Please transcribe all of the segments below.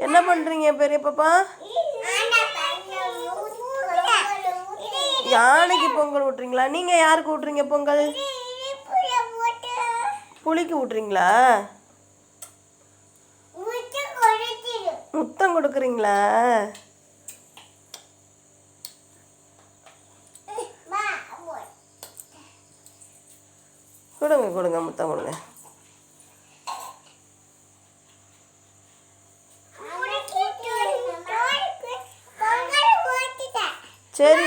என்ன பண்ணுறீங்க பெரிய பாப்பா? யானைக்கு பொங்கல் ஊட்டுறீங்களா? நீங்கள் யாருக்கு ஊட்டுறீங்க பொங்கல்? புளிக்கு ஊட்டுறீங்களா? முத்தம் கொடுக்குறீங்களா? கொடுங்க கொடுங்க, முத்தம் கொடுங்க. சரி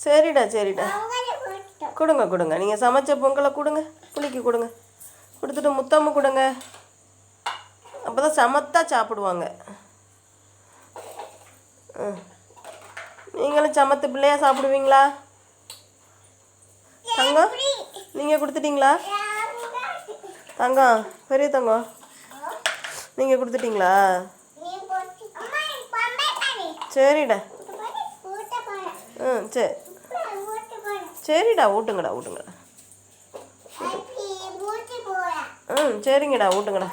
சரிடா சரிடா, கொடுங்க கொடுங்க. நீங்கள் சமைச்ச பொங்கலை கொடுங்க, புளிக்கு கொடுங்க. கொடுத்துட்டு முத்தமும் கொடுங்க. அப்போ தான் சமத்தா சாப்பிடுவாங்க. நீங்களும் சமத்து பிள்ளையா சாப்பிடுவீங்களா? தங்கம், நீங்கள் கொடுத்துட்டீங்களா? தங்கம், பெரிய தங்கம், நீங்கள் கொடுத்துட்டீங்களா? சரிடா. சரி சரிடா, ஊட்டுங்கடா ஊட்டுங்கடா. சரிங்கடா, ஊட்டுங்கடா.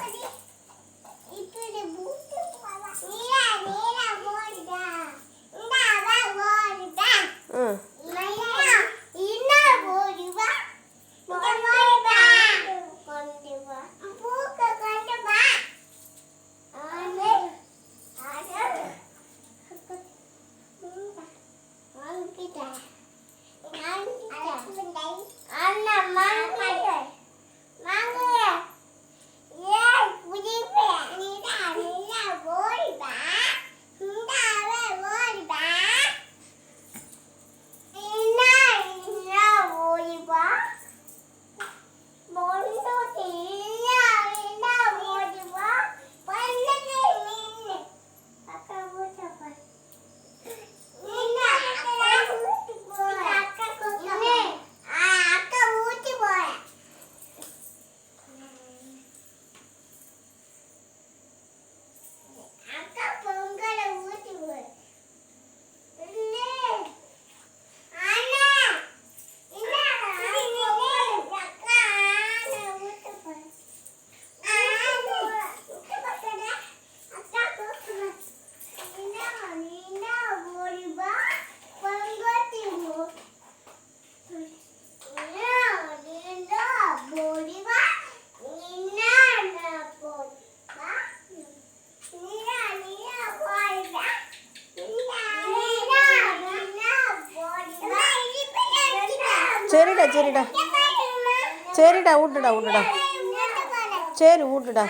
சரிடா சரிடா சரிடா, ஊட்டுடா ஊட்டுடா. சரி ஊட்டுடா.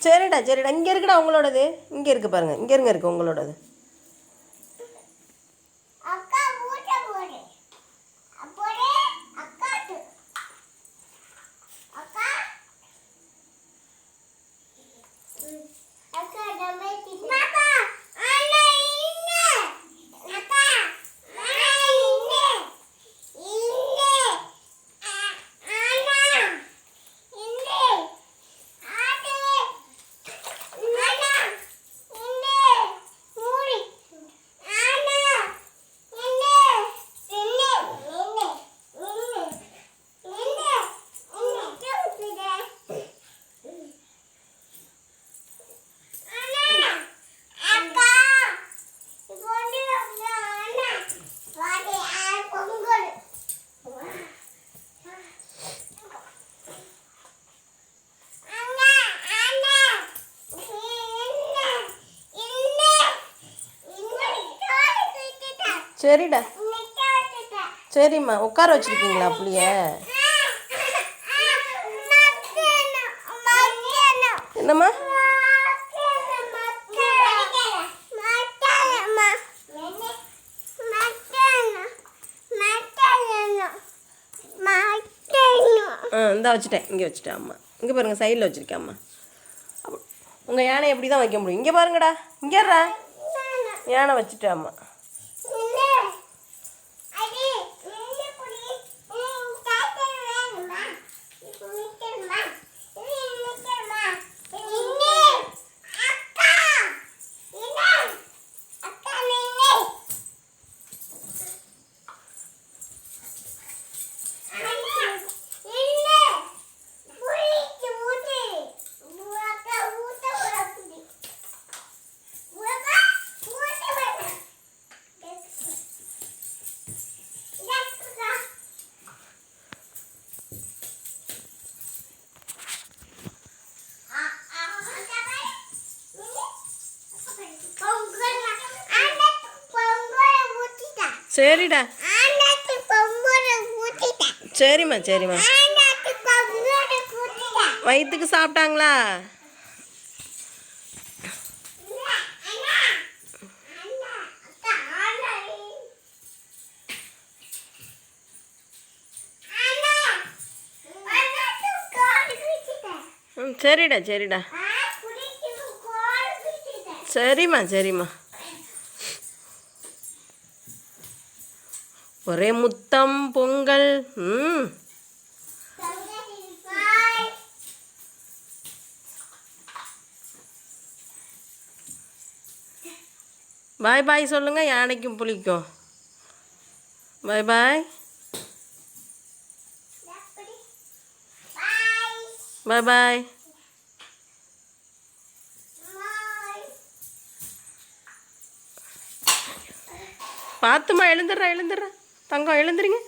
சரிடா சரிடா, இங்கே இருக்குடா உங்களோடது. இங்கே இருக்குது பாருங்கள், இங்கே இருங்க இருக்குது உங்களோடது. சரிடா. சரிம்மா, உட்கார வச்சுருக்கீங்களா புளிய? என்னம்மா? இந்தா வச்சுட்டேன், இங்கே வச்சுட்டேன் அம்மா. இங்கே பாருங்கள், சைடில் வச்சுருக்கேன் அம்மா. உங்கள் யானை எப்படி தான் வைக்க முடியும்? இங்கே பாருங்கடா, இங்கேறா யானை வச்சுட்டேன் அம்மா. சரிடா. சரிம்மா சரிம்மா. வயிற்றுக்கு சாப்பிட்டாங்களா? சரிடா சரிடா. சரிம்மா சரிம்மா. ஒரே முத்தம் பொங்கல். பாய் பாய் சொல்லுங்கள் யானைக்கும் புளிக்கும். பாய் பாய். பாய் பாய். பார்த்துமா, எழுந்துடுறா எழுந்துடுறா தங்கம், எழுந்துருங்க.